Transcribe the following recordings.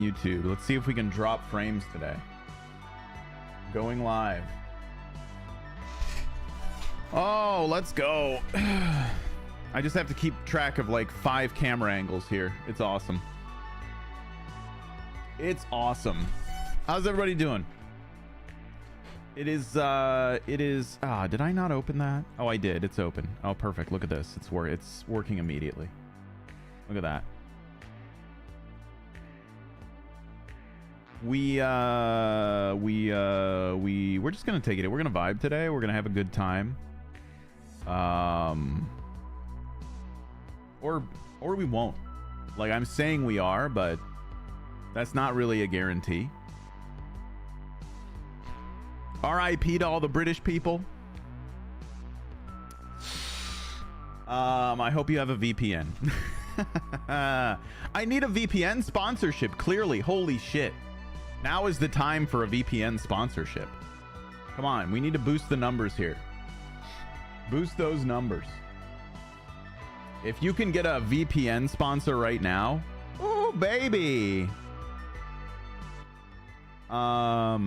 YouTube. Let's see if we can drop frames today. Going live. Oh, let's go. I just have to keep track of like 5 camera angles here. It's awesome. It's awesome. How's everybody doing? It is did I not open that? Oh, I did. It's open. Oh, perfect. Look at this. It's working immediately. Look at that. We're just gonna take it. We're gonna vibe today. We're gonna have a good time. Or we won't. Like, I'm saying we are, but that's not really a guarantee. RIP to all the British people. I hope you have a VPN. I need a VPN sponsorship, clearly. Holy shit. Now is the time for a VPN sponsorship. Come on, we need to boost the numbers here. Boost those numbers. If you can get a VPN sponsor right now, oh baby. I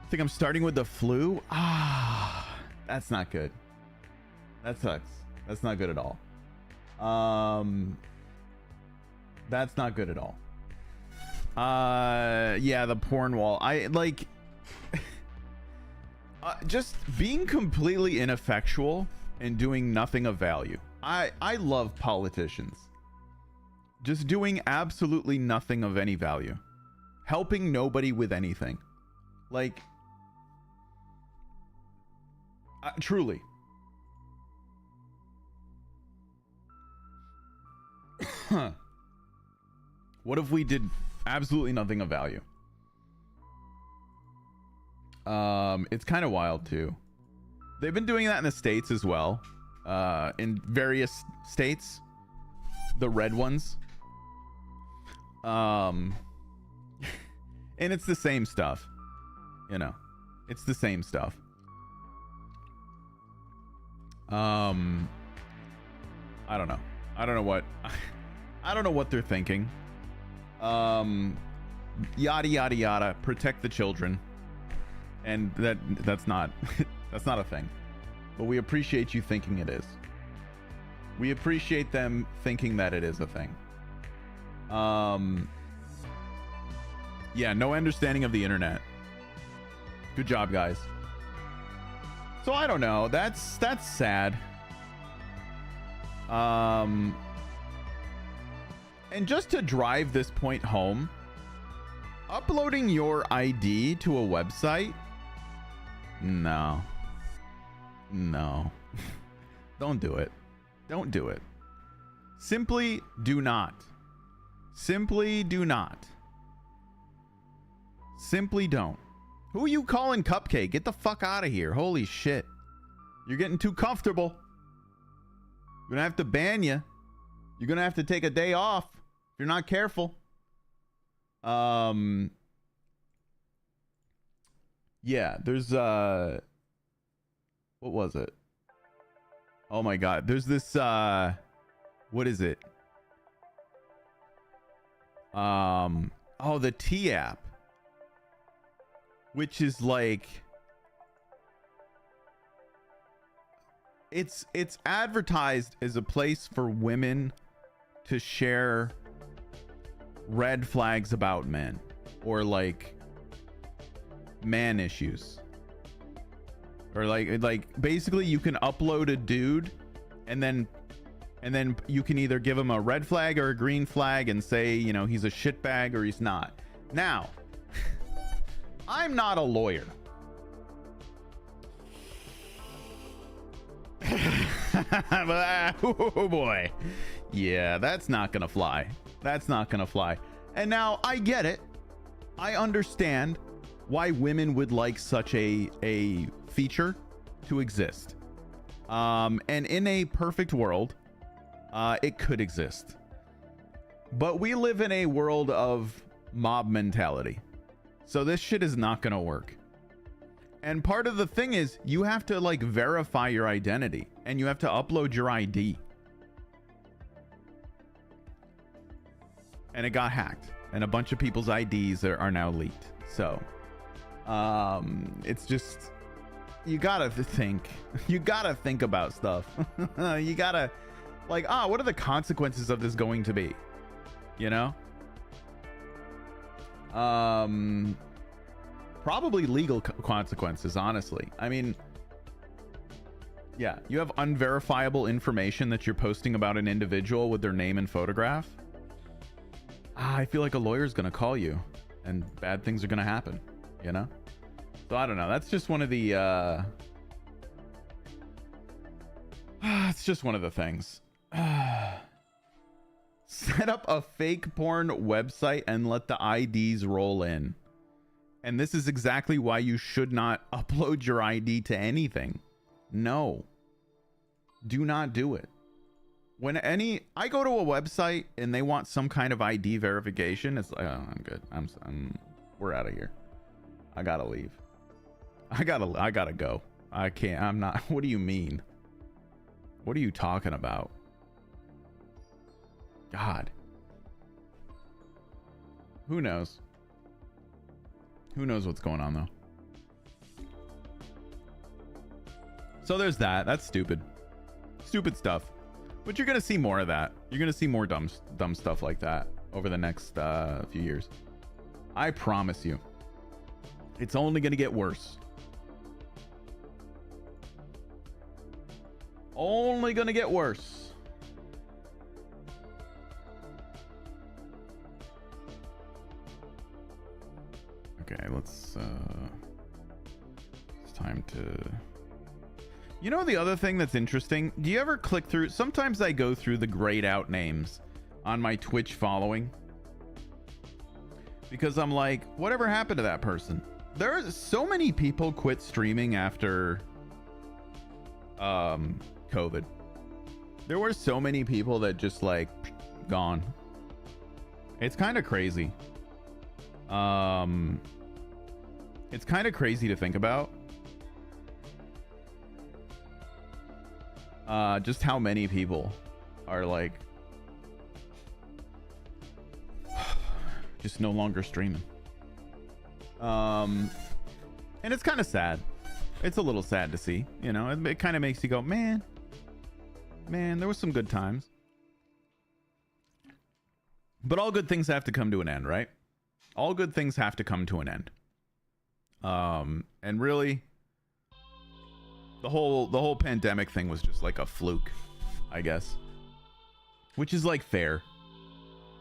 think I'm starting with the flu. That's not good. That sucks. That's not good at all. That's not good at all. Yeah, the porn wall. I like just being completely ineffectual and doing nothing of value. I love politicians just doing absolutely nothing of any value, helping nobody with anything. Like, truly. What if we did absolutely nothing of value? It's kind of wild too. They've been doing that in the States as well. In various states, the red ones. And it's the same stuff, you know. It's the same stuff. I don't know. I don't know what I don't know what they're thinking. Yada yada yada. Protect the children. And that's not that's not a thing. But we appreciate you thinking it is. We appreciate them thinking that it is a thing. Yeah, no understanding of the internet. Good job, guys. So I don't know. That's sad. And just to drive this point home, uploading your ID to a website? No. Don't do it. Don't do it. Simply do not. Simply do not. Simply don't. Who are you calling Cupcake? Get the fuck out of here. Holy shit. You're getting too comfortable. I'm gonna have to ban you. You're gonna have to take a day off if you're not careful. Yeah, there's what was it? Oh my god, there's this what is it? Oh, the T app, which is like it's advertised as a place for women to share red flags about men, or like man issues, or like basically you can upload a dude and then you can either give him a red flag or a green flag and say, you know, he's a shitbag or he's not. Now, I'm not a lawyer. Oh boy. Yeah, that's not gonna fly. That's not gonna fly. And now I get it. I understand why women would like such a feature to exist. And in a perfect world, it could exist. But we live in a world of mob mentality. So this shit is not gonna work. And part of the thing is you have to like verify your identity and you have to upload your ID. and it got hacked, and a bunch of people's IDs are now leaked. So it's just, you gotta think. You gotta think about stuff. You gotta, like, what are the consequences of this going to be? You know? Probably legal consequences, honestly. I mean, yeah, you have unverifiable information that you're posting about an individual with their name and photograph. I feel like a lawyer's gonna call you and bad things are gonna happen, you know? So I don't know. That's just one of the it's just one of the things. Set up a fake porn website and let the IDs roll in. And this is exactly why you should not upload your ID to anything. No. Do not do it. When I go to a website and they want some kind of ID verification, it's like, oh, I'm good. We're out of here. I gotta leave. I gotta go. I can't. I'm not. What do you mean? What are you talking about? God. Who knows? Who knows what's going on, though? So there's that. That's stupid. Stupid stuff. But you're going to see more of that. You're going to see more dumb stuff like that over the next few years. I promise you. It's only going to get worse. Only going to get worse. Okay, let's it's time to, you know, the other thing that's interesting, do you ever click through, sometimes I go through the grayed out names on my Twitch following because I'm like, whatever happened to that person? There are so many people quit streaming after COVID. There were so many people that just like gone. It's kind of crazy. It's kind of crazy to think about. Just how many people are like just no longer streaming. And it's kind of sad. It's a little sad to see, you know. It kind of makes you go, man, there was some good times. But all good things have to come to an end, right? All good things have to come to an end. And really, the whole pandemic thing was just like a fluke, I guess. Which is like fair.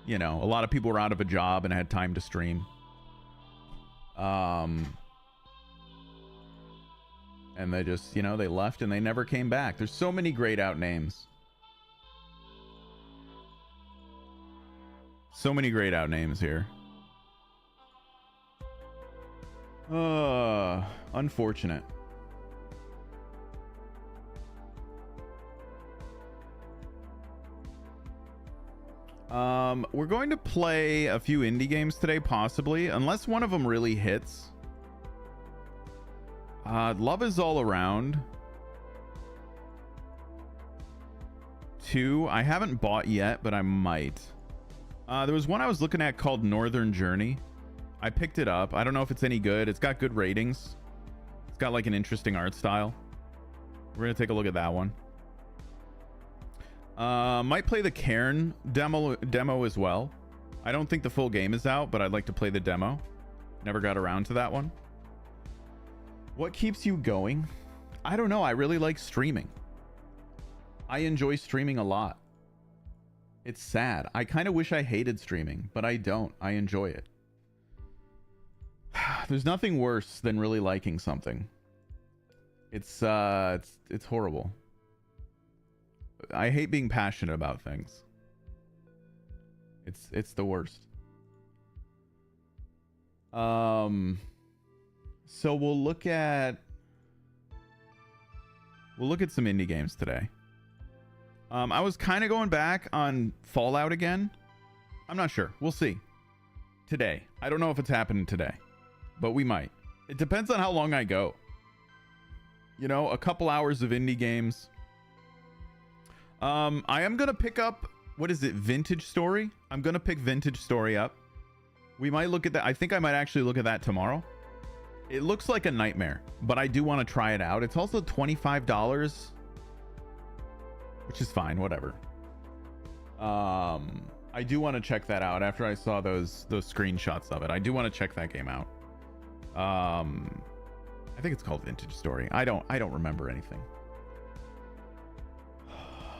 You know, a lot of people were out of a job and had time to stream. And they just, you know, they left and they never came back. There's so many grayed out names. So many grayed out names here. Unfortunate. We're going to play a few indie games today, possibly, unless one of them really hits. Love is All Around 2. I haven't bought yet, but I might. There was one I was looking at called Northern Journey. I picked it up. I don't know if it's any good. It's got good ratings. It's got like an interesting art style. We're gonna take a look at that one. Might play the Cairn demo as well. I don't think the full game is out, but I'd like to play the demo. Never got around to that one. What keeps you going? I don't know. I really like streaming. I enjoy streaming a lot. It's sad. I kind of wish I hated streaming, but I don't. I enjoy it. There's nothing worse than really liking something. It's horrible. I hate being passionate about things. It's the worst. So we'll look at some indie games today. I was kind of going back on Fallout again. I'm not sure. We'll see. Today. I don't know if it's happening today, but we might. It depends on how long I go. You know, a couple hours of indie games. I am going to pick up What is it? Vintage Story? I'm going to pick Vintage Story up. We might look at that. I think I might actually look at that tomorrow. It looks like a nightmare, but I do want to try it out. It's also $25, which is fine. Whatever. I do want to check that out after I saw those screenshots of it. I do want to check that game out. I think it's called Vintage Story. I don't remember anything.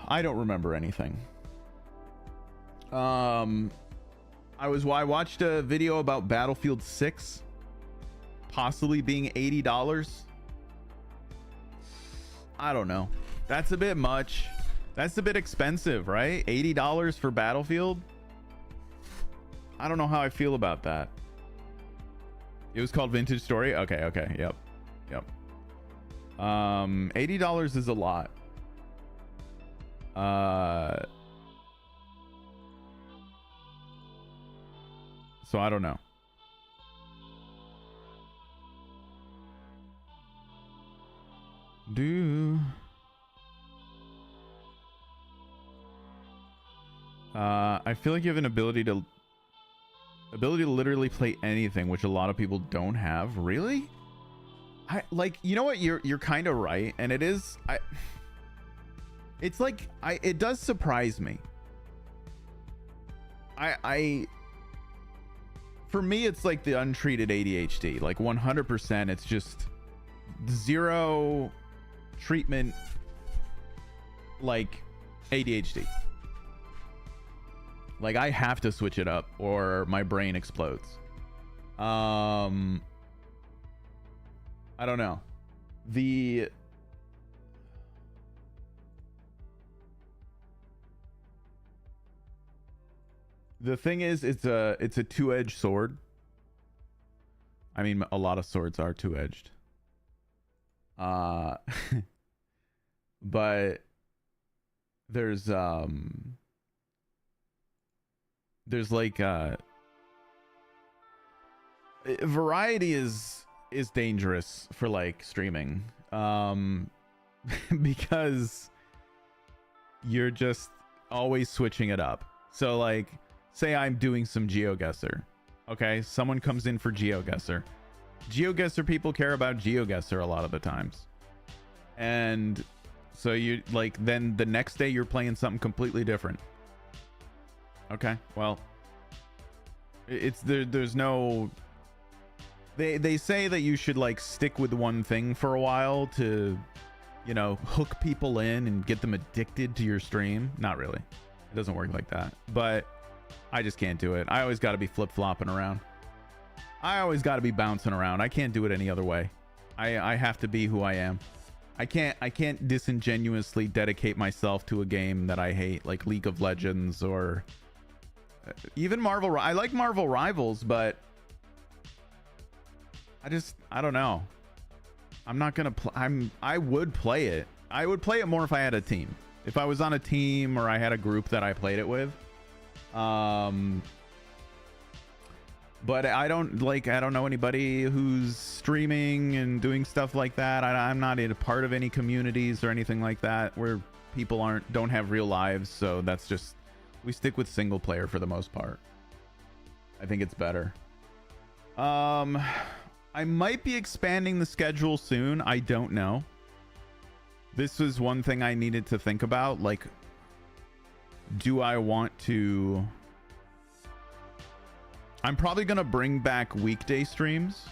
I don't remember anything. I watched a video about Battlefield 6 possibly being $80. I don't know. That's a bit much. That's a bit expensive, right? $80 for Battlefield? I don't know how I feel about that. It was called Vintage Story? Okay. Yep. $80 is a lot. So I don't know. I feel like you have an ability to literally play anything, which a lot of people don't have. Really? I like, you know what, you're kind of right, and it is, it does surprise me. For me, it's like the untreated ADHD, like 100%. It's just zero treatment, like ADHD. Like, I have to switch it up or my brain explodes. I don't know. The thing is, it's a two-edged sword. I mean, a lot of swords are two-edged. But there's like variety is dangerous for like streaming, because you're just always switching it up. So like, say I'm doing some GeoGuessr. Okay, someone comes in for GeoGuessr. GeoGuessr people care about GeoGuessr a lot of the times. And so you like, then the next day you're playing something completely different. Okay, well, it's there's no, they say that you should like stick with one thing for a while to, you know, hook people in and get them addicted to your stream. Not really. It doesn't work like that. But I just can't do it. I always got to be flip-flopping around. I always got to be bouncing around. I can't do it any other way. I have to be who I am. I can't disingenuously dedicate myself to a game that I hate, like League of Legends or even Marvel. I like Marvel Rivals, but I don't know. I'm not gonna I would play it. I would play it more if I had a team. If I was on a team or I had a group that I played it with. But I don't know anybody who's streaming and doing stuff like that. I'm not in a part of any communities or anything like that where people don't have real lives. So that's just, we stick with single player for the most part. I think it's better. I might be expanding the schedule soon. I don't know. This was one thing I needed to think about. Like, do I want to... I'm probably going to bring back weekday streams.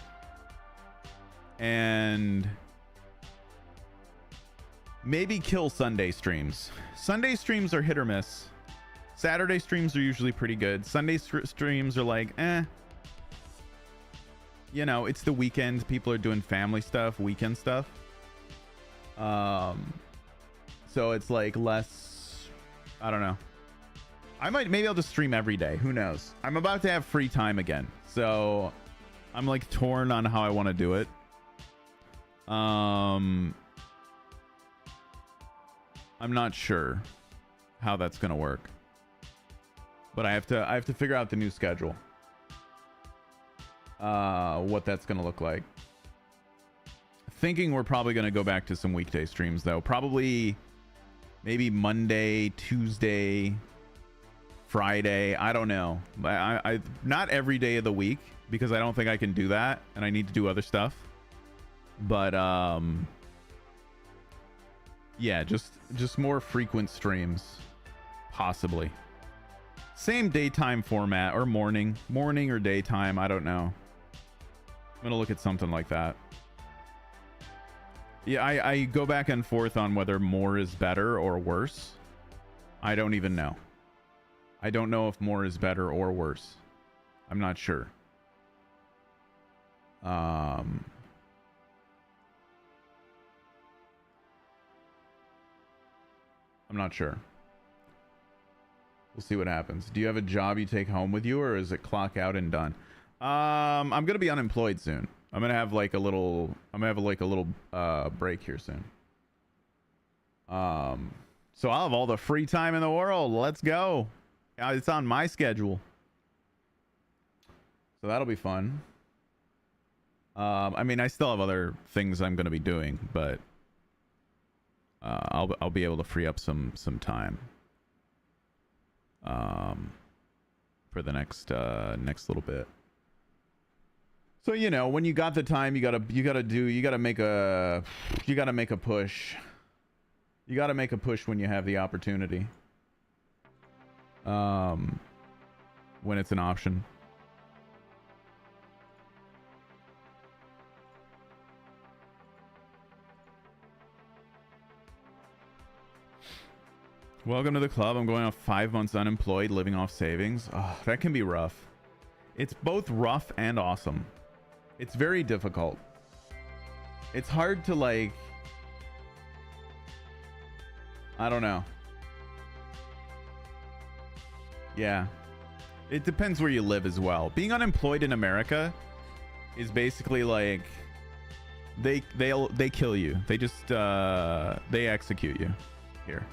And maybe kill Sunday streams. Sunday streams are hit or miss. Saturday streams are usually pretty good. Sunday streams are like, eh. You know, it's the weekend. People are doing family stuff, weekend stuff. So it's like less, I don't know. Maybe I'll just stream every day. Who knows? I'm about to have free time again. So I'm like torn on how I want to do it. I'm not sure how that's going to work. But I have to figure out the new schedule. What that's going to look like. Thinking we're probably going to go back to some weekday streams though. Probably maybe Monday, Tuesday, Friday. I don't know. I not every day of the week, because I don't think I can do that, and I need to do other stuff. But yeah, just more frequent streams, possibly. Same daytime format, or morning or daytime. I don't know. I'm gonna look at something like that. Yeah, I go back and forth on whether more is better or worse. I don't even know. I don't know if more is better or worse. I'm not sure. I'm not sure. We'll see what happens. Do you have a job you take home with you, or is it clock out and done? I'm gonna be unemployed soon. I'm gonna have like a little break here soon. So I'll have all the free time in the world. Let's go. It's on my schedule, so that'll be fun. I mean, I still have other things I'm gonna be doing, but I'll be able to free up some time for the next little bit. So, you know, when you got the time, you gotta make a push. You gotta make a push when you have the opportunity. When it's an option. Welcome to the club. I'm going off 5 months unemployed, living off savings. Oh, that can be rough. It's both rough and awesome. It's very difficult. It's hard to, like, I don't know. Yeah. It depends where you live as well. Being unemployed in America is basically like they kill you. They just they execute you here.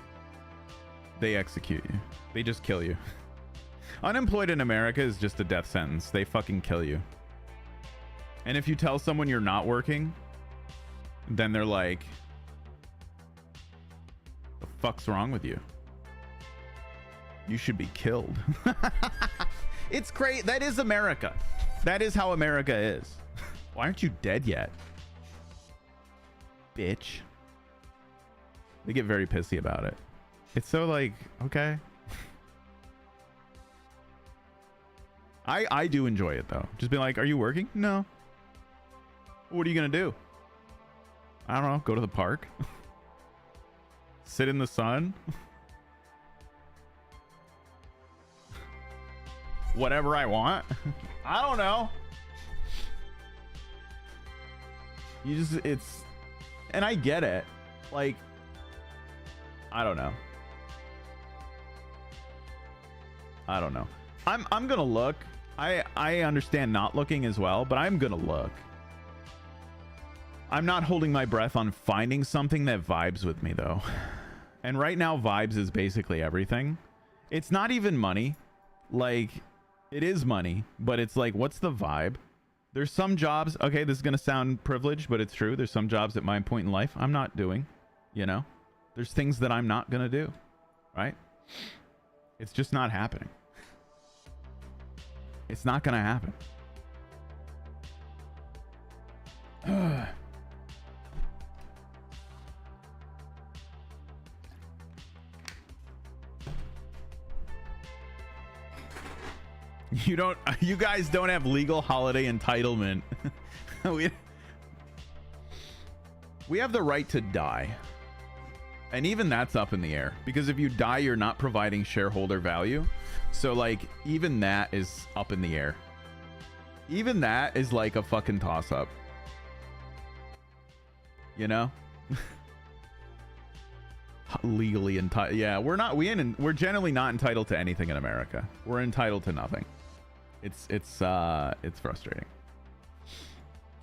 They execute you. They just kill you. Unemployed in America is just a death sentence. They fucking kill you. And if you tell someone you're not working, then they're like, the fuck's wrong with you? You should be killed. It's great. That is America. That is how America is. Why aren't you dead yet? Bitch. They get very pissy about it. It's so like, okay. I do enjoy it though. Just be like, are you working? No. What are you gonna do? I don't know. Go to the park. Sit in the sun. Whatever I want. I don't know. It's, and I get it. Like, I don't know. I'm gonna look. I understand not looking as well, but I'm gonna look. I'm not holding my breath on finding something that vibes with me though. And right now vibes is basically everything. It's not even money. Like, it is money, but it's like, what's the vibe? There's some jobs, okay, this is gonna sound privileged, but it's true. There's some jobs at my point in life I'm not doing, you know? There's things that I'm not gonna do, right? It's just not happening. It's not gonna happen. You guys don't have legal holiday entitlement. We have the right to die. And even that's up in the air, because if you die, you're not providing shareholder value. So like, even that is up in the air. Even that is like a fucking toss up. You know? Legally entitled. Yeah, we're generally not entitled to anything in America. We're entitled to nothing. It's frustrating.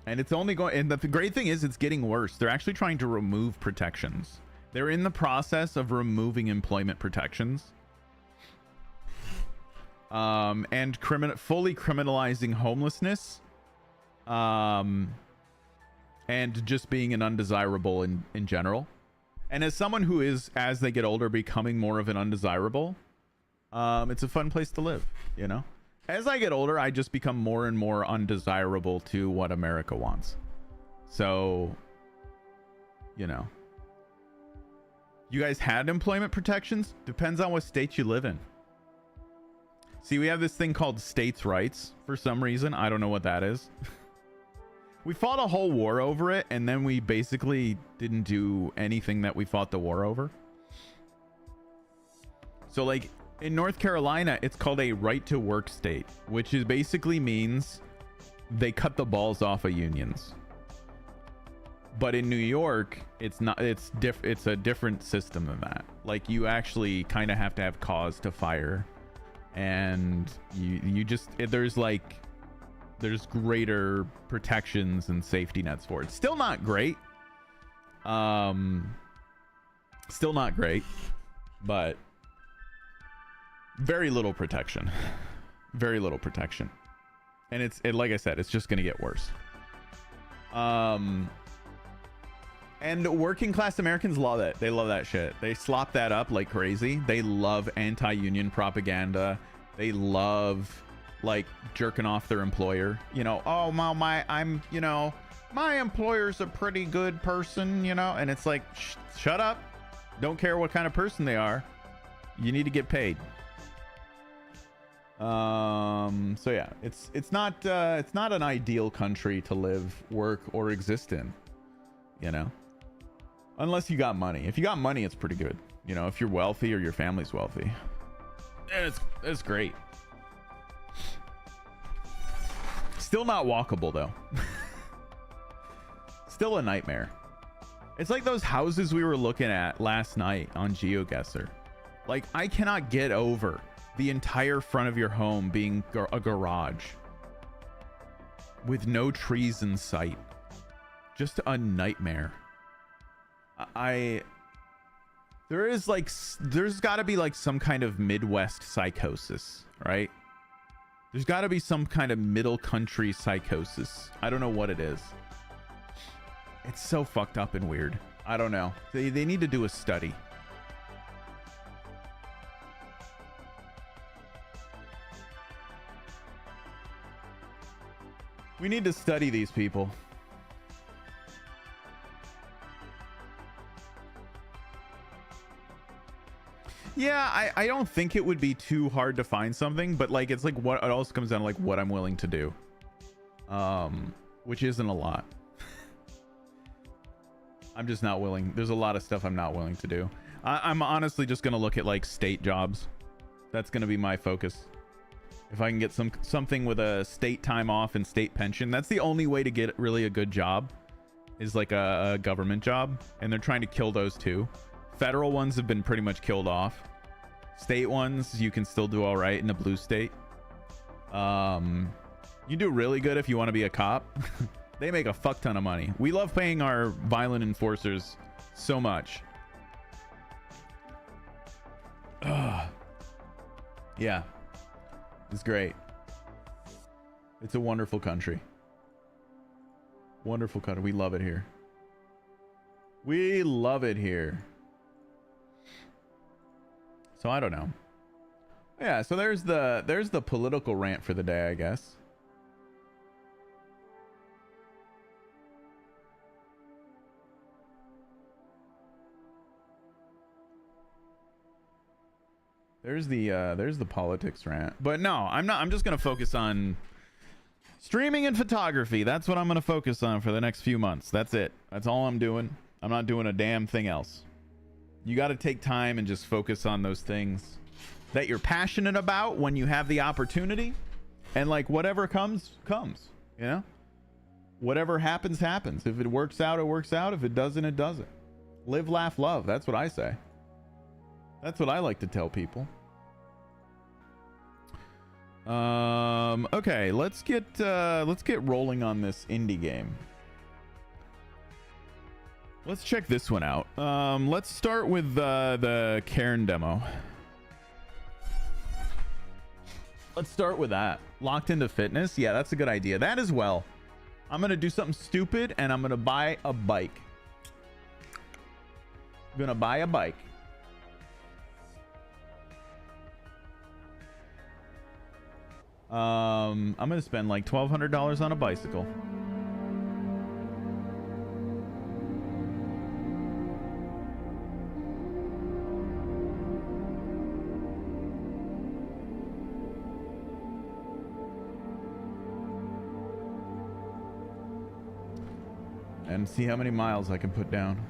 And it's only going, and the great thing is it's getting worse. They're actually trying to remove protections. They're in the process of removing employment protections. And fully criminalizing homelessness. And just being an undesirable in general. And as someone who is, as they get older, becoming more of an undesirable, It's a fun place to live, you know. As I get older, I just become more and more undesirable to what America wants. So, you know, you guys had employment protections? Depends on what state you live in. See, we have this thing called states' rights for some reason. I don't know what that is. We fought a whole war over it, and then we basically didn't do anything that we fought the war over. So, like, in North Carolina, it's called a right-to-work state, which is basically means they cut the balls off of unions. But in New York, it's not. It's a different system than that. Like, you actually kind of have to have cause to fire, and you just there's greater protections and safety nets for it. Still not great. Still not great, but very little protection. Very little protection. And like I said, it's just going to get worse. And working class Americans love it. They love that shit. They slop that up like crazy. They love anti-union propaganda. They love like jerking off their employer. You know, oh my employer's a pretty good person, you know, and it's like, shut up. Don't care what kind of person they are. You need to get paid. So yeah, it's not an ideal country to live, work, or exist in, you know, unless you got money. If you got money, it's pretty good. You know, if you're wealthy or your family's wealthy, it's great. Still not walkable though. Still a nightmare. It's like those houses we were looking at last night on GeoGuessr. Like, I cannot get over the entire front of your home being a garage with no trees in sight. Just a nightmare. There's got to be like some kind of Midwest psychosis, right? There's got to be some kind of middle country psychosis. I don't know what it is. It's so fucked up and weird. I don't know. They need to do a study. We need to study these people. Yeah, I don't think it would be too hard to find something, but like it's like what it also comes down to like what I'm willing to do. Which isn't a lot. I'm just not willing. There's a lot of stuff I'm not willing to do. I'm honestly just gonna look at like state jobs. That's gonna be my focus. If I can get something with a state time off and state pension, that's the only way to get really a good job, is like a government job. And they're trying to kill those too. Federal ones have been pretty much killed off. State ones, you can still do all right in a blue state. You do really good if you want to be a cop. They make a fuck ton of money. We love paying our violent enforcers so much. Yeah. It's great. It's a wonderful country. Wonderful country. We love it here. We love it here. So I don't know. Yeah, so there's the political rant for the day, I guess. There's the politics rant. But no, I'm not. I'm just going to focus on streaming and photography. That's what I'm going to focus on for the next few months. That's it. That's all I'm doing. I'm not doing a damn thing else. You got to take time and just focus on those things that you're passionate about when you have the opportunity. And like whatever comes, you know? Whatever happens, happens. If it works out, it works out. If it doesn't, it doesn't. Live, laugh, love. That's what I say. That's what I like to tell people. Okay, let's get rolling on this Indy game. Let's check this one out. Let's start with the Cairn demo. Let's start with that. Locked into fitness. Yeah, that's a good idea. That as well. I'm gonna do something stupid and I'm gonna buy a bike. I'm gonna buy a bike. I'm gonna spend like $1,200 on a bicycle. And see how many miles I can put down.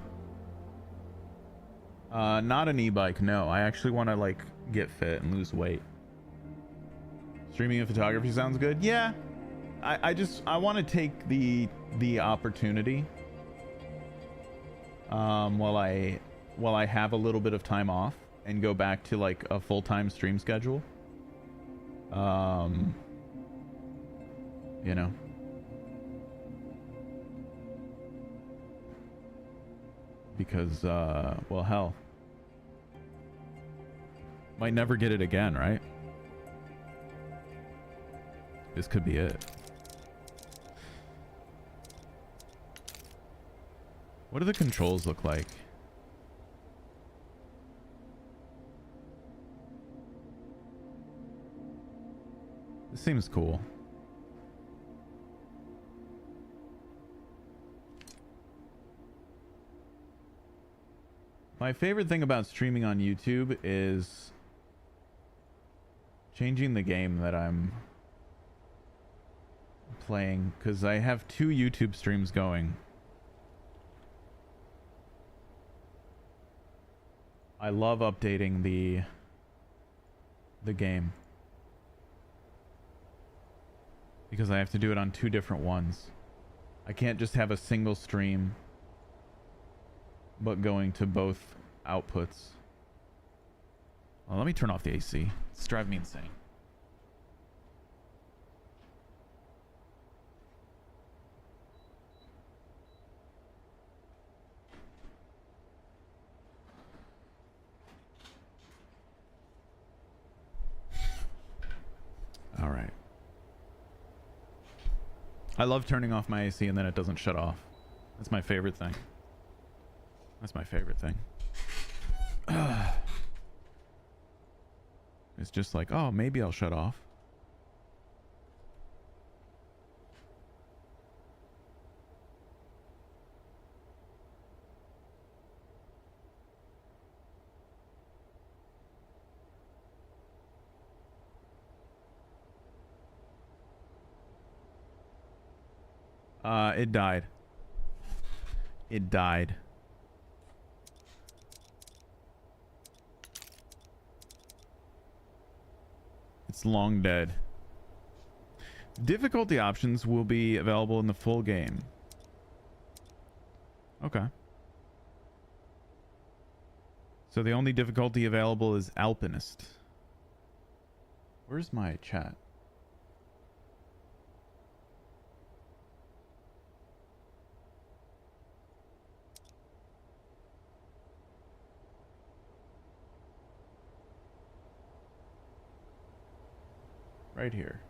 Not an e-bike, no. I actually want to like get fit and lose weight. Streaming and photography sounds good. Yeah. I want to take the opportunity while I have a little bit of time off and go back to like a full-time stream schedule. You know. Because well, hell, might never get it again, right? This could be it. What do the controls look like? This seems cool. My favorite thing about streaming on YouTube is changing the game that I'm playing, because I have 2 YouTube streams going. I love updating the game because I have to do it on 2 different ones. I can't just have a single stream but going to both outputs. Well, let me turn off the AC. It's driving me insane. All right. I love turning off my AC and then it doesn't shut off. That's my favorite thing. That's my favorite thing. It's just like, oh, maybe I'll shut off. It died. It died. It's long dead. Difficulty options will be available in the full game. Okay. So the only difficulty available is Alpinist. Where's my chat? Right here.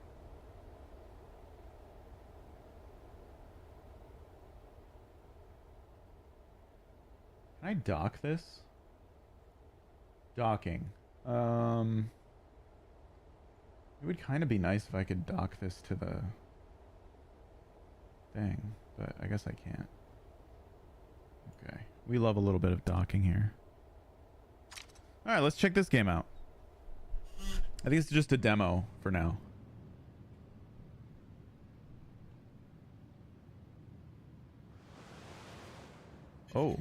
Can I dock this? Docking. It would kind of be nice if I could dock this to the thing, but I guess I can't. Okay. We love a little bit of docking here. All right, let's check this game out. I think it's just a demo for now. Oh.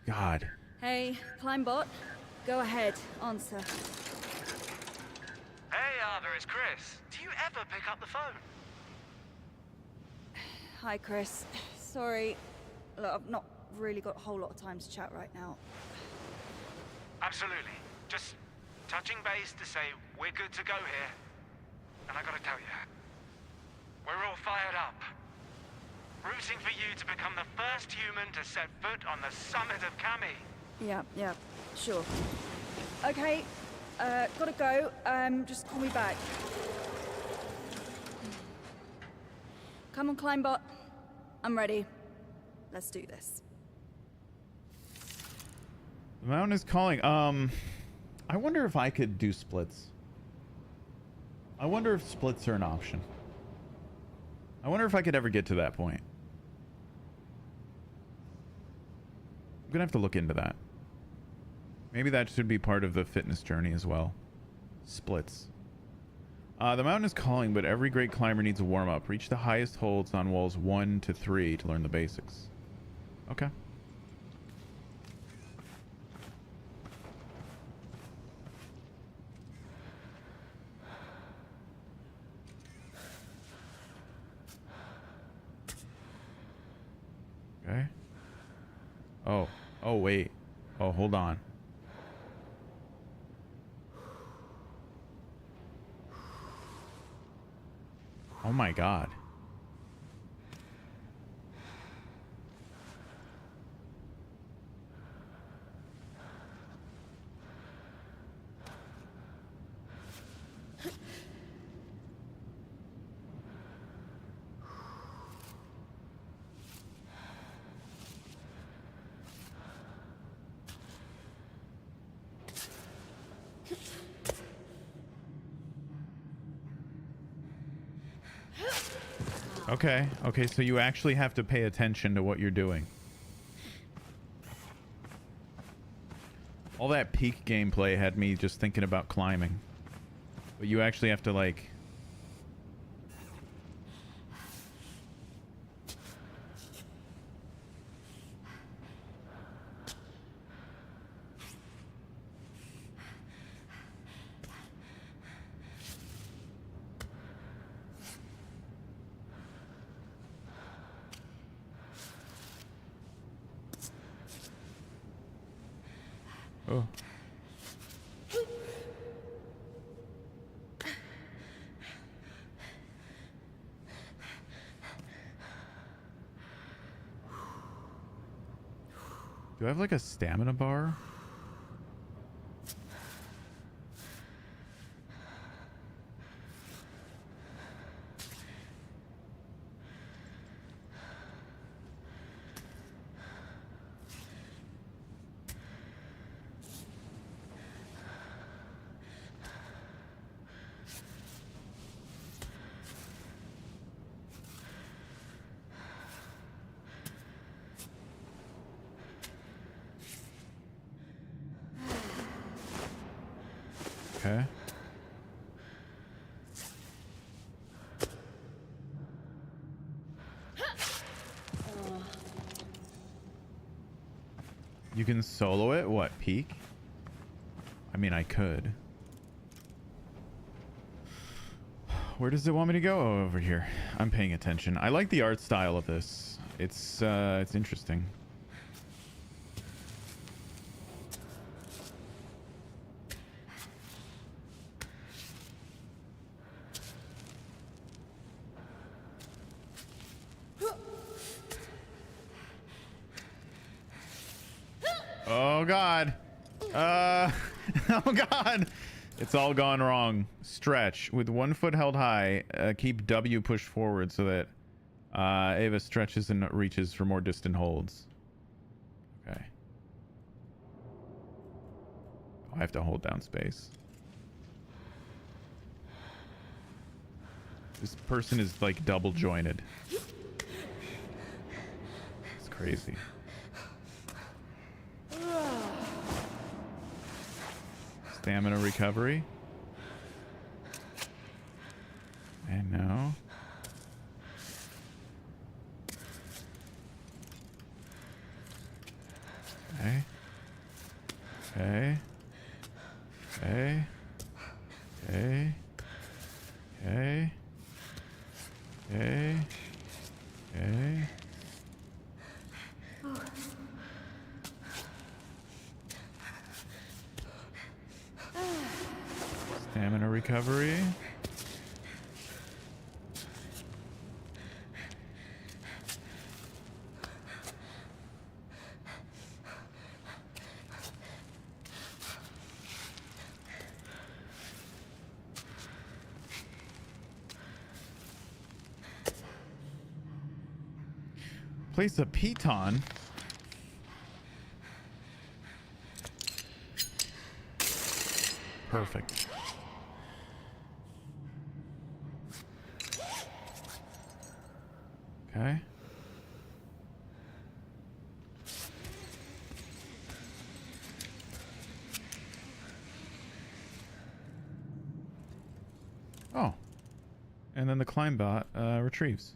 God. Hey, Climbot. Go ahead, answer. Hey, Arthur, it's Chris. Do you ever pick up the phone? Hi, Chris. Sorry. Look, I've not really got a whole lot of time to chat right now. Absolutely. Just touching base to say we're good to go here. And I gotta tell you, we're all fired up. Rooting for you to become the first human to set foot on the summit of Kami. Yeah, sure. Okay, gotta go. Just call me back. Come on, Climbot. I'm ready. Let's do this. The mountain is calling. I wonder if I could do splits. I wonder if splits are an option. I wonder if I could ever get to that point. I'm gonna have to look into that. Maybe that should be part of the fitness journey as well. Splits. The mountain is calling, but every great climber needs a warm-up. Reach the highest holds on walls 1 to 3 to learn the basics. Okay. Okay. Oh. Oh, wait. Oh, hold on. Oh my God. Okay. Okay, so you actually have to pay attention to what you're doing. All that peak gameplay had me just thinking about climbing. But you actually have to, like... Oh. Do I have like a stamina bar? Okay. You can solo it? What, peak? I mean, I could. Where does it want me to go? Oh, over here. I'm paying attention. I like the art style of this. It's interesting. Oh God. Oh God. It's all gone wrong. Stretch. With 1 foot held high, keep W pushed forward so that Ava stretches and reaches for more distant holds. Okay. Oh, I have to hold down space. This person is like double jointed. It's crazy. Stamina recovery. And no. Okay. Okay. Okay. Okay. Okay. Okay. Okay. Stamina recovery. Place a piton. Perfect. Okay. Oh. And then the climb bot retrieves.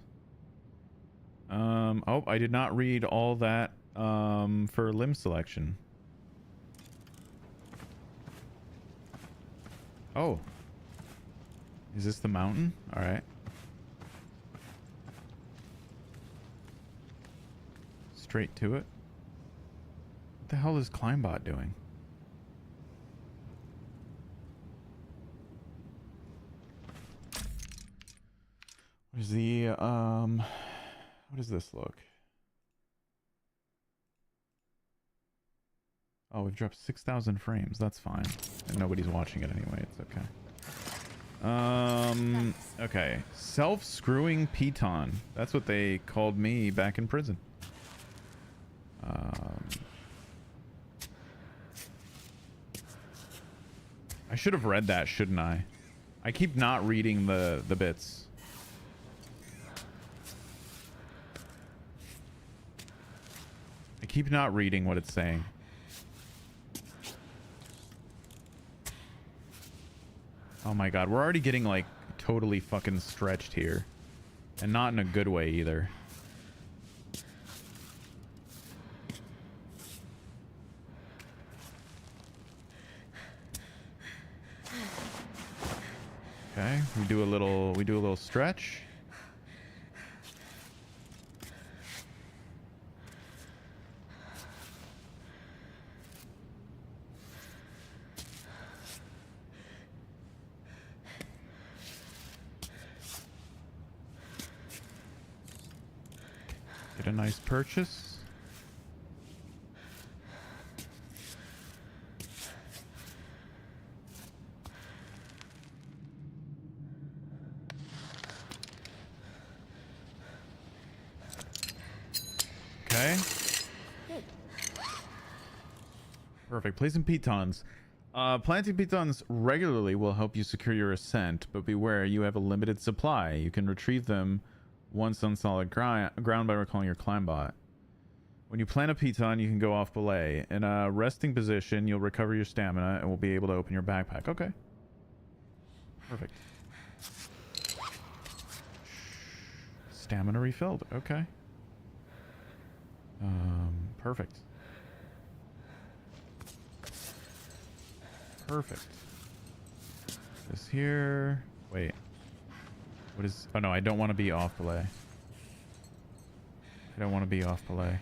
Oh, I did not read all that for limb selection. Oh. Is this the mountain? All right. Straight to it. What the hell is Climbbot doing? Where's the what does this look? Oh, we've dropped 6,000 frames. That's fine. And nobody's watching it anyway. It's okay. Okay. Self-screwing piton. That's what they called me back in prison. I should have read that, shouldn't I? I keep not reading the bits. I keep not reading what it's saying. Oh my god, we're already getting like totally fucking stretched here. And not in a good way either. Okay, we do a little stretch. Get a nice purchase. Okay. Perfect. Placing pitons. Planting pitons regularly will help you secure your ascent, but beware, you have a limited supply. You can retrieve them once on solid ground by recalling your climb bot. When you plant a piton, you can go off belay. In a resting position, you'll recover your stamina and will be able to open your backpack. Okay. Perfect. Stamina refilled. Okay. Perfect. Perfect. This here. Wait. What is... Oh, no, I don't want to be off belay. I don't want to be off belay.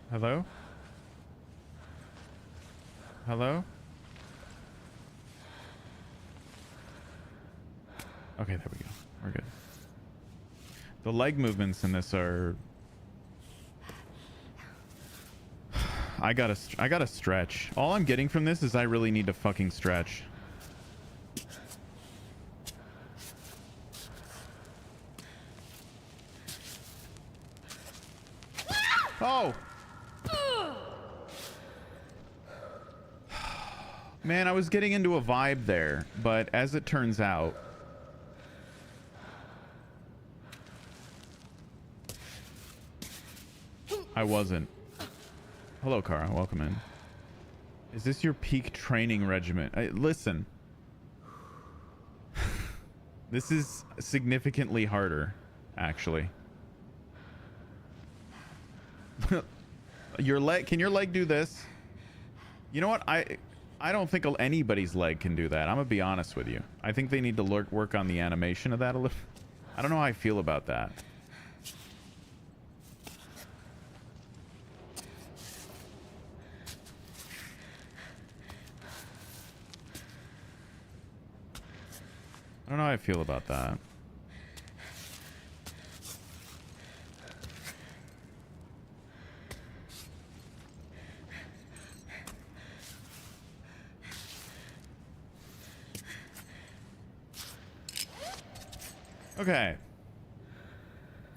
Hello? Hello? Okay, there we go. We're good. The leg movements in this are... I gotta stretch. All I'm getting from this is I really need to fucking stretch. Oh! Man, I was getting into a vibe there, but as it turns out... I wasn't. Hello, Kara. Welcome in. Is this your peak training regimen? Listen. This is significantly harder, actually. Your leg... Can your leg do this? You know what? I don't think anybody's leg can do that. I'm gonna be honest with you. I think they need to work on the animation of that a little. I don't know how I feel about that. I don't know how I feel about that. Okay.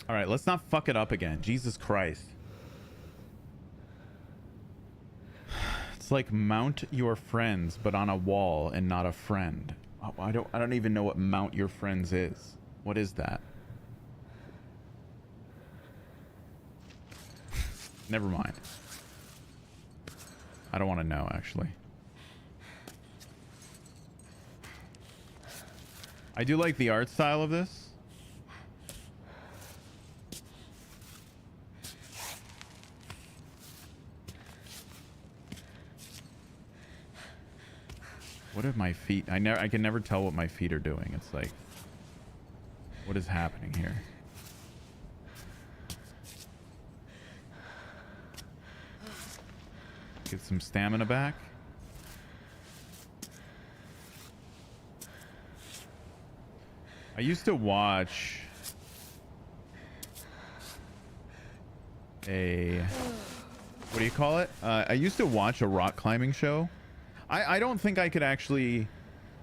All right, let's not fuck it up again. Jesus Christ. It's like mount your friends, but on a wall and not a friend. Oh, I don't even know what mount your friends is. What is that? Never mind. I don't want to know, actually. I do like the art style of this. What are my feet? I can never tell what my feet are doing. It's like, what is happening here? Get some stamina back. I used to watch a, what do you call it? I used to watch a rock climbing show. I don't think I could actually,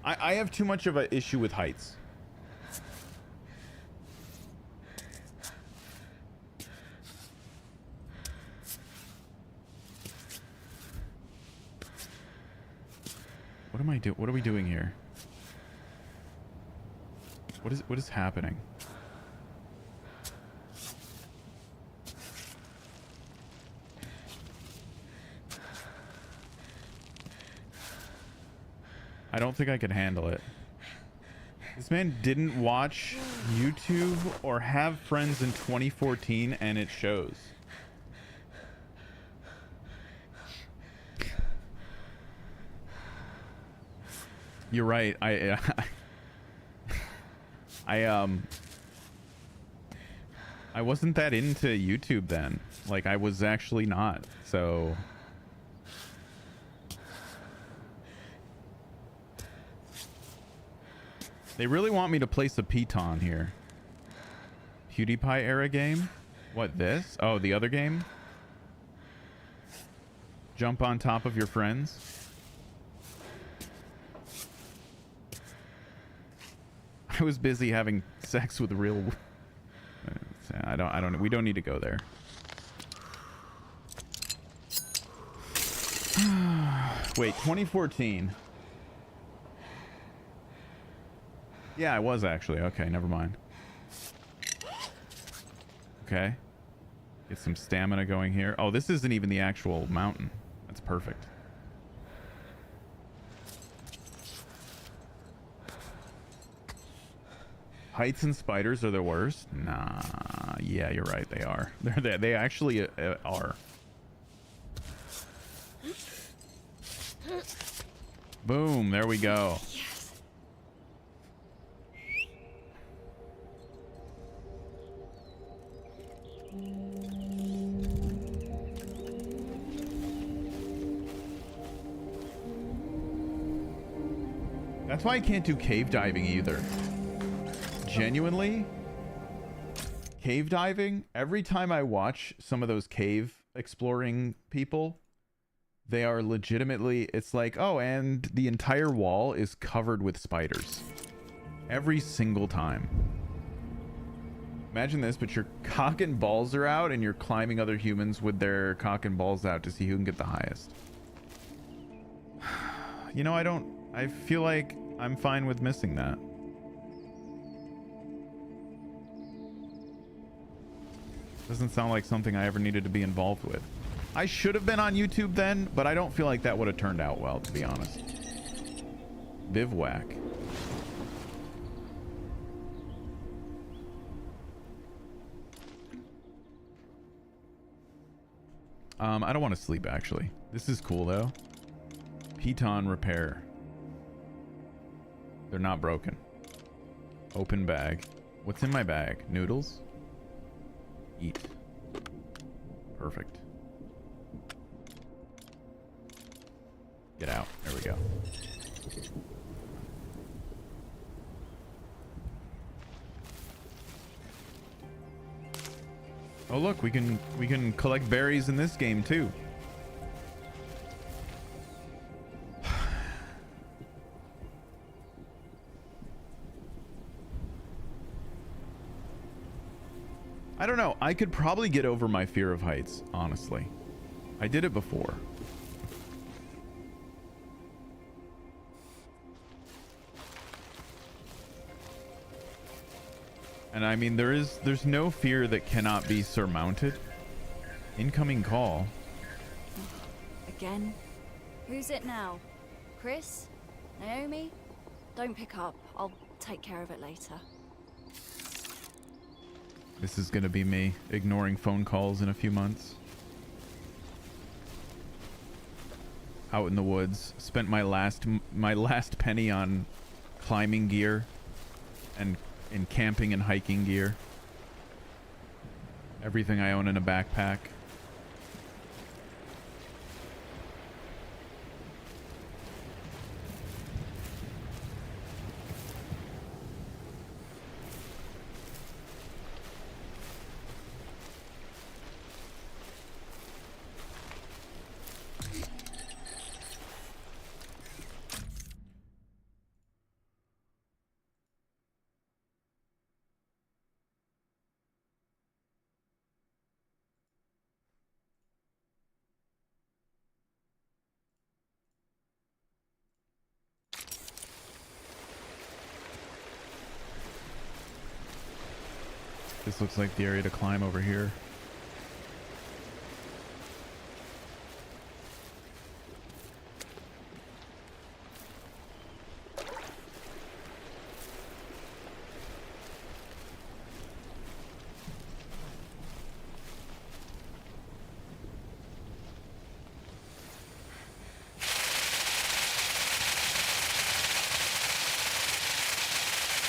I have too much of an issue with heights. What am I doing? What are we doing here? What is happening? I don't think I could handle it. This man didn't watch YouTube or have friends in 2014, and it shows. You're right. I wasn't that into YouTube then. Like, I was actually not. So they really want me to place a piton here. PewDiePie era game? What, this? Oh, the other game? Jump on top of your friends? I was busy having sex with real... I don't... We don't need to go there. Wait, 2014. Yeah, I was actually. Okay, never mind. Okay. Get some stamina going here. Oh, this isn't even the actual mountain. That's perfect. Heights and spiders are the worst? Nah. Yeah, you're right. They are. They actually are. Boom. There we go. That's why I can't do cave diving either. Genuinely, cave diving, every time I watch some of those cave exploring people, they are legitimately, it's like, oh, and the entire wall is covered with spiders. Every single time. Imagine this, but your cock and balls are out and you're climbing other humans with their cock and balls out to see who can get the highest. You know, I feel like I'm fine with missing that. Doesn't sound like something I ever needed to be involved with. I should have been on YouTube then, but I don't feel like that would have turned out well, to be honest. Bivouac. I don't want to sleep, actually. This is cool, though. Piton repair. They're not broken. Open bag. What's in my bag? Noodles? Eat. Perfect. Get out. There we go. Oh look, we can collect berries in this game too. I don't know. I could probably get over my fear of heights, honestly. I did it before. And I mean, there's no fear that cannot be surmounted. Incoming call. Again? Who's it now? Chris? Naomi? Don't pick up. I'll take care of it later. This is gonna be me ignoring phone calls in a few months. Out in the woods. Spent my last penny on climbing gear and camping and hiking gear. Everything I own in a backpack. This looks like the area to climb over here.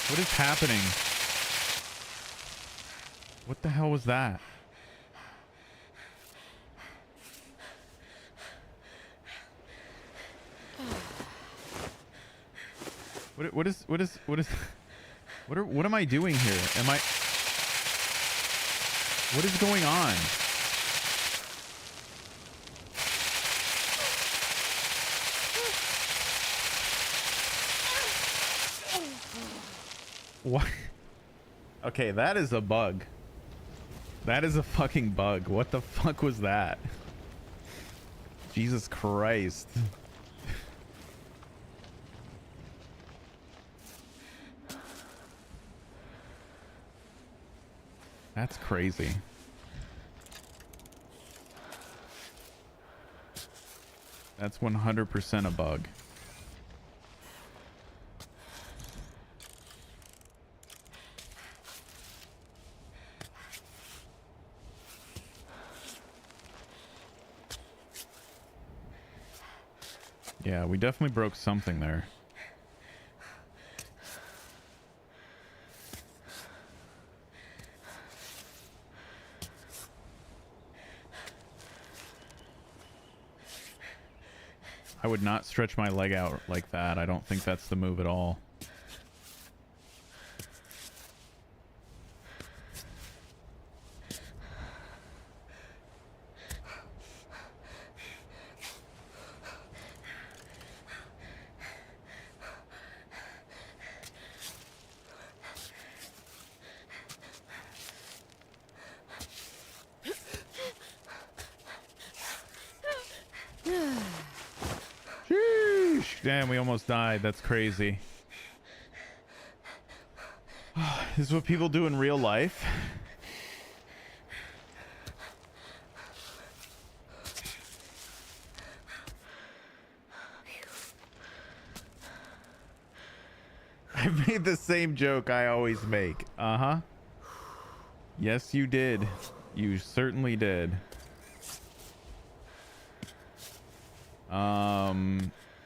What is happening? What the hell was that? What am I doing here? What is going on? What? Okay, that is a bug. That is a fucking bug. What the fuck was that? Jesus Christ. That's crazy. That's 100% a bug. Yeah, we definitely broke something there. I would not stretch my leg out like that. I don't think that's the move at all. Damn, we almost died. That's crazy. This is what people do in real life. I made the same joke I always make. Uh-huh. Yes, you did. You certainly did.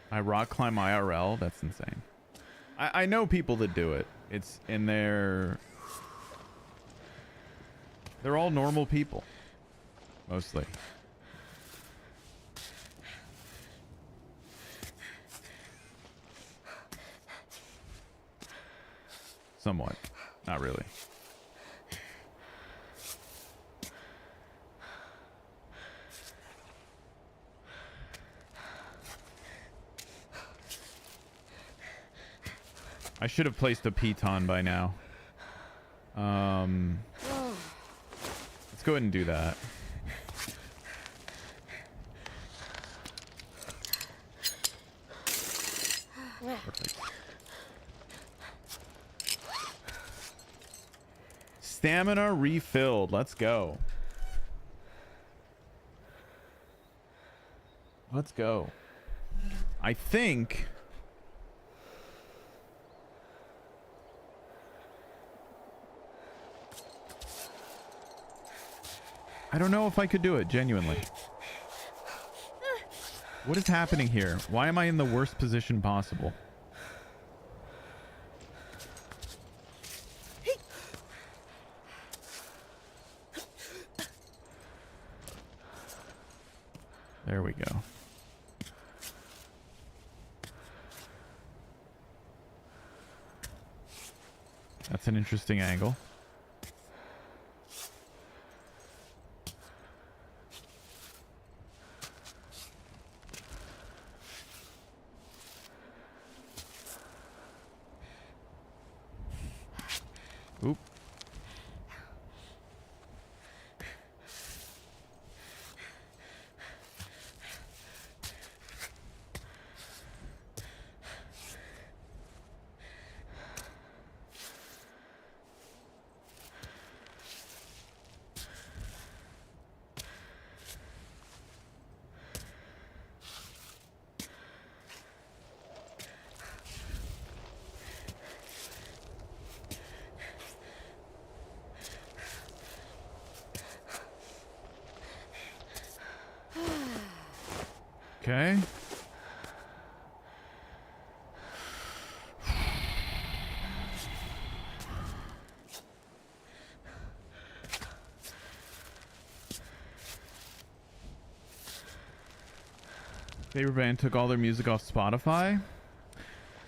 I rock climb IRL. That's insane. I know people that do it. It's in their... They're all normal people. Mostly. Somewhat. Not really. I should have placed a piton by now. go ahead and do that. Perfect. Stamina refilled. Let's go. Let's go. I think I don't know if I could do it genuinely. What is happening here? Why am I in the worst position possible? There we go. That's an interesting angle. Oop. Okay. Favorite band took all their music off Spotify.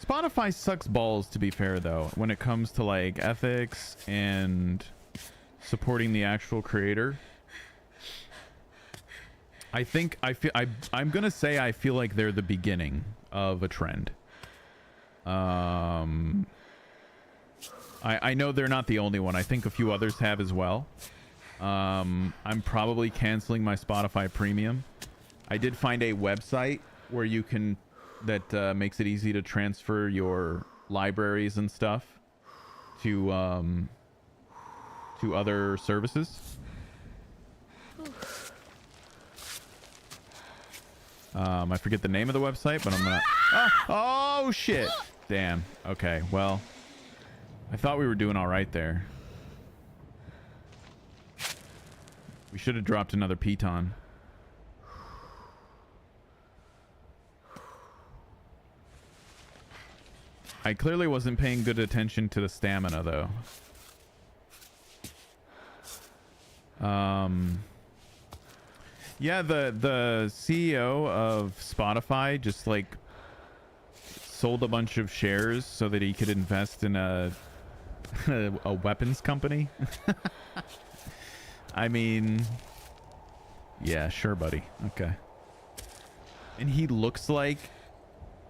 Spotify sucks balls, to be fair, though, when it comes to like ethics and supporting the actual creator. I'm gonna say I feel like they're the beginning of a trend. I know they're not the only one. I think a few others have as well. I'm probably canceling my Spotify premium. I did find a website where you can that makes it easy to transfer your libraries and stuff to other services. I forget the name of the website, but I'm gonna... Oh, shit. Damn. Okay, well, I thought we were doing all right there. We should have dropped another piton. I clearly wasn't paying good attention to the stamina, though. Yeah, the CEO of Spotify just like sold a bunch of shares so that he could invest in a weapons company. I mean, yeah, sure, buddy. Okay. And he looks like,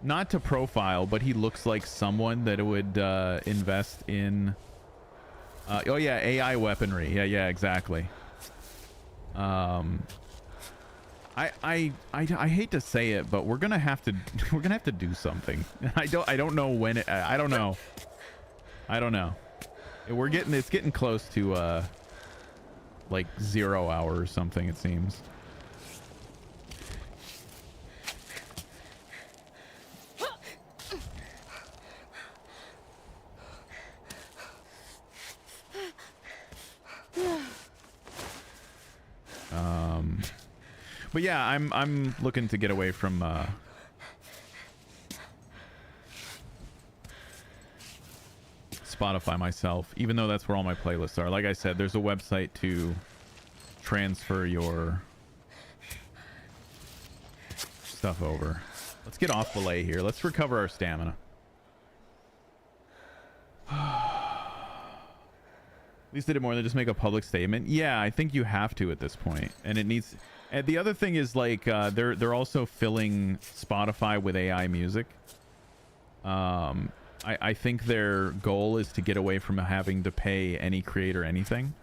not to profile, but he looks like someone that would invest in oh yeah, AI weaponry. Yeah, exactly. I hate to say it, but we're gonna have to do something. I don't know when it, I don't know. It's getting close to like 0 hour or something, it seems. But yeah, I'm looking to get away from Spotify myself, even though that's where all my playlists are. Like I said, there's a website to transfer your stuff over. Let's get off belay here. Let's recover our stamina. At least they did more than just make a public statement. Yeah, I think you have to at this point, and it needs. And the other thing is like they're also filling Spotify with AI music. I think their goal is to get away from having to pay any creator anything.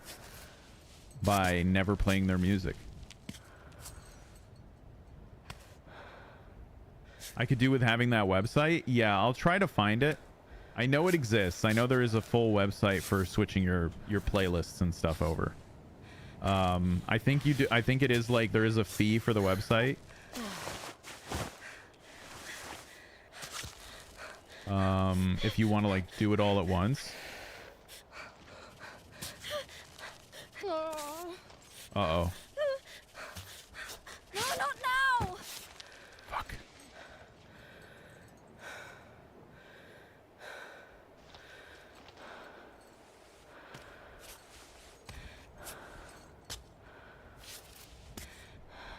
by never playing their music. I could do with having that website. Yeah, I'll try to find it. I know it exists. I know there is a full website for switching your playlists and stuff over. I think you do. I think it is like there is a fee for the website. If you want to like do it all at once. Uh-oh. No, not now! Fuck.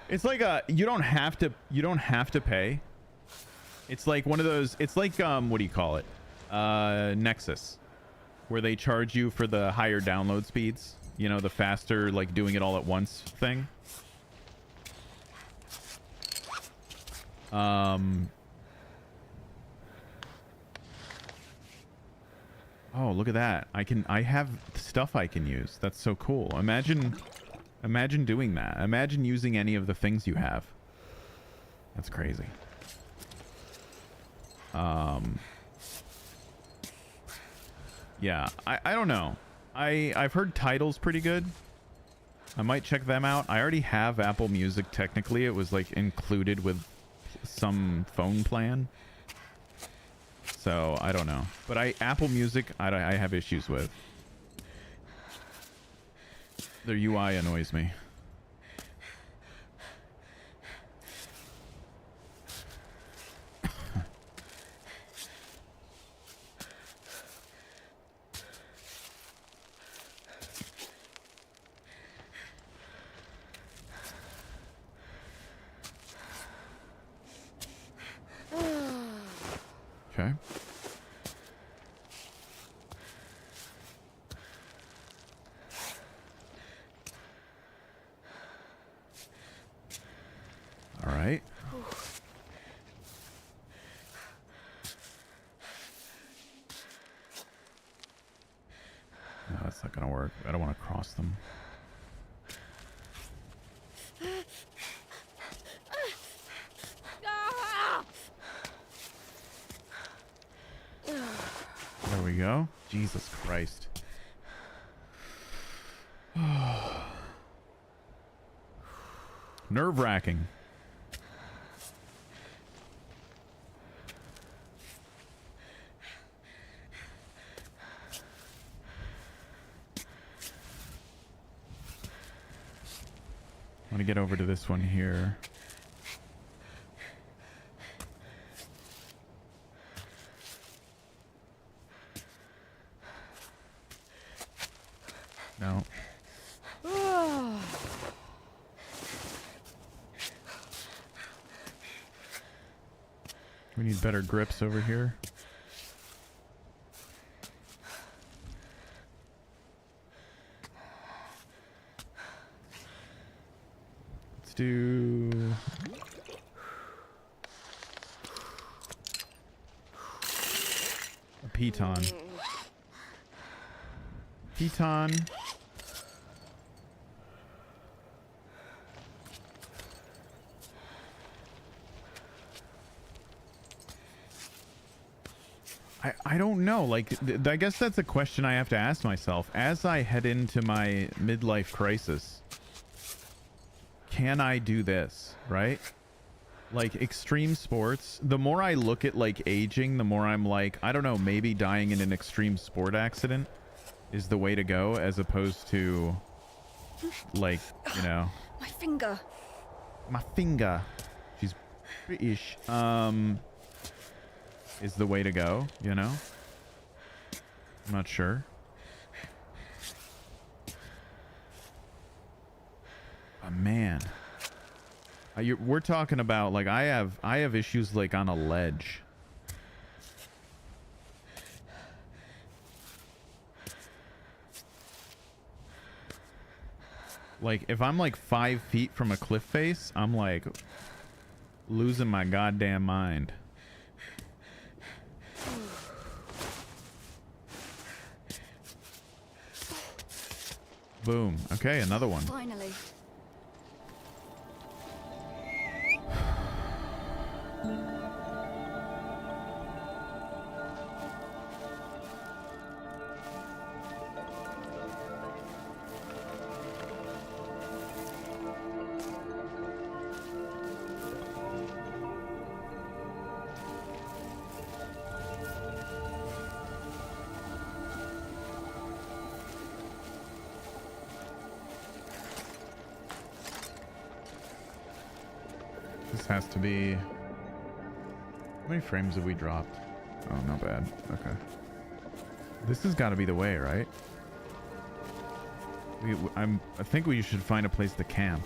It's like you don't have to pay. It's like one of those, it's like what do you call it? Nexus, where they charge you for the higher download speeds, you know, the faster like doing it all at once thing. Oh, look at that. I have stuff I can use. That's so cool. Imagine doing that. Imagine using any of the things you have. That's crazy. Yeah, I don't know. I've heard Tidal's pretty good. I might check them out. I already have Apple Music technically. It was like included with some phone plan. So I don't know. But Apple Music I have issues with. Their UI annoys me. Okay. All right. No, that's not gonna work. I don't want to cross them. There we go. Jesus Christ. Nerve-wracking. I want to get over to this one here. No. We need better grips over here. Let's do... a piton. Piton. I don't know. Like, I guess that's a question I have to ask myself. As I head into my midlife crisis, can I do this, right? Like, extreme sports, the more I look at, like, aging, the more I'm like, I don't know, maybe dying in an extreme sport accident is the way to go, as opposed to, like, you know... My finger. My finger. She's British. Is the way to go, you know? I'm not sure. Oh, man. We're talking about, like, I have issues, like, on a ledge. Like, if I'm, like, 5 feet from a cliff face, I'm, like, losing my goddamn mind. Boom. Okay, another one. Finally. This has to be... How many frames have we dropped? Oh, not bad. Okay. This has got to be the way, right? I think we should find a place to camp.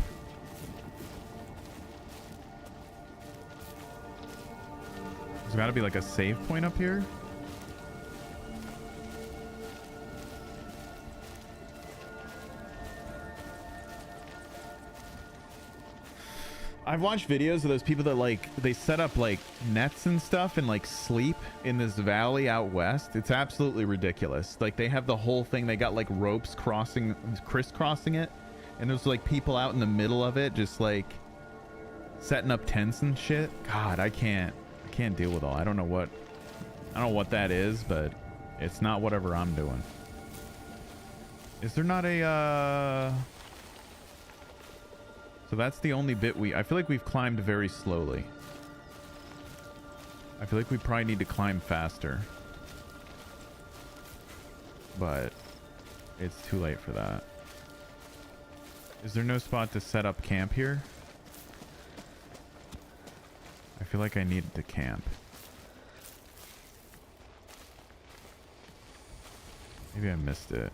There's got to be like a save point up here. I've watched videos of those people that like they set up like nets and stuff and like sleep in this valley out west. It's absolutely ridiculous. Like they have the whole thing. They got like ropes crisscrossing it, and there's like people out in the middle of it just like setting up tents and shit. God, I can't deal with all. I don't know what that is, but it's not whatever I'm doing. Is there not a So that's the only bit I feel like we've climbed very slowly. I feel like we probably need to climb faster. But it's too late for that. Is there no spot to set up camp here? I feel like I need to camp. Maybe I missed it.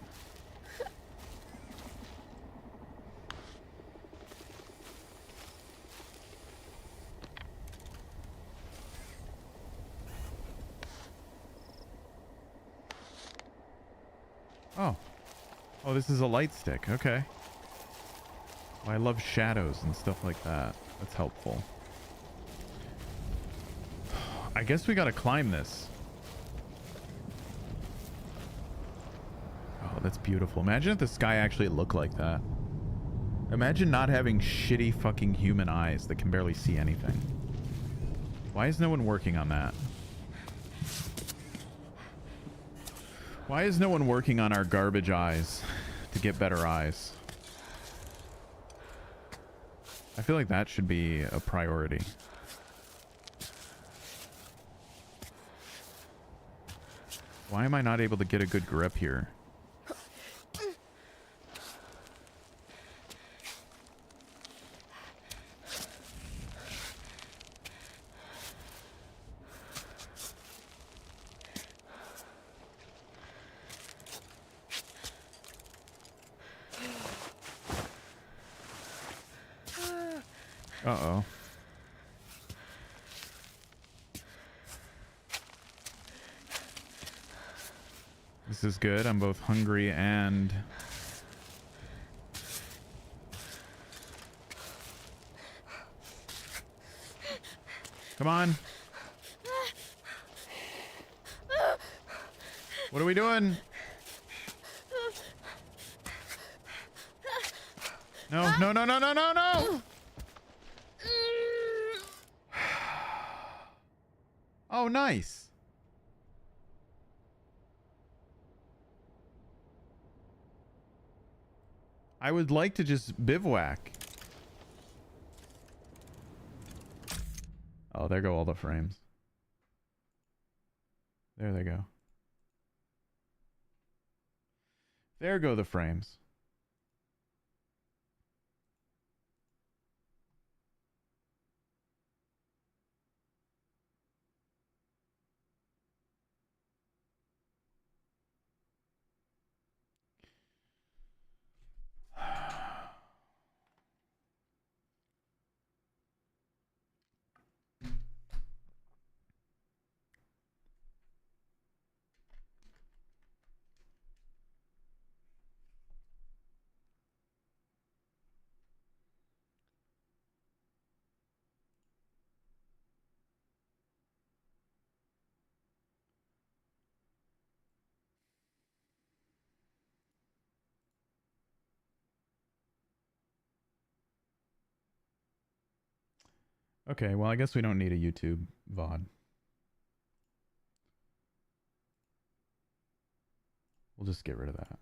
Oh, this is a light stick. Okay. Well, I love shadows and stuff like that. That's helpful. I guess we gotta climb this. Oh, that's beautiful. Imagine if the sky actually looked like that. Imagine not having shitty fucking human eyes that can barely see anything. Why is no one working on that? Why is no one working on our garbage eyes to get better eyes? I feel like that should be a priority. Why am I not able to get a good grip here? Uh-oh. This is good. I'm both hungry and... Come on. What are we doing? No, no, no, no, no, no, no! Oh, nice. I would like to just bivouac. Oh, there go all the frames. There they go. There go the frames. Okay, well, I guess we don't need a YouTube VOD. We'll just get rid of that.